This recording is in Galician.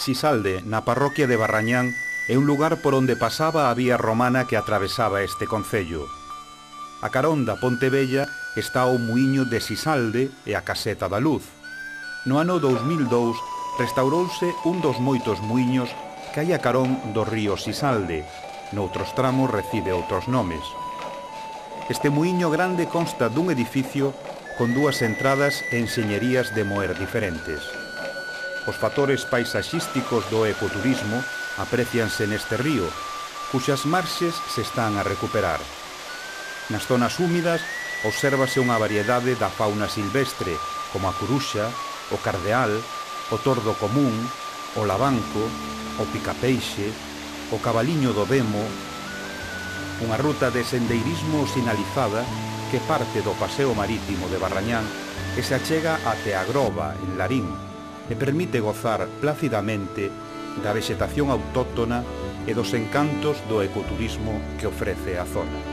Sisalde, na parroquia de Barrañán, é un lugar por onde pasaba a vía romana que atravesaba este concello. A carón da Ponte Vella está o muiño de Sisalde e a Caseta da Luz. No ano 2002 restaurouse un dos moitos muiños que hai a carón do río Sisalde. Noutros tramos recibe outros nomes. Este muiño grande consta dun edificio con dúas entradas e enxeñerías de moer diferentes. Os factores paisaxísticos do ecoturismo aprecianse neste río, cuxas marxes se están a recuperar. Nas zonas húmidas obsérvase unha variedade da fauna silvestre, como a curuxa, o cardeal, o tordo común, o lavanco, o picapeixe, o cabaliño do demo, unha ruta de sendeirismo sinalizada que parte do paseo marítimo de Barrañán e se achega até a Groba, en Larín, e permite gozar plácidamente da vexetación autóctona e dos encantos do ecoturismo que ofrece a zona.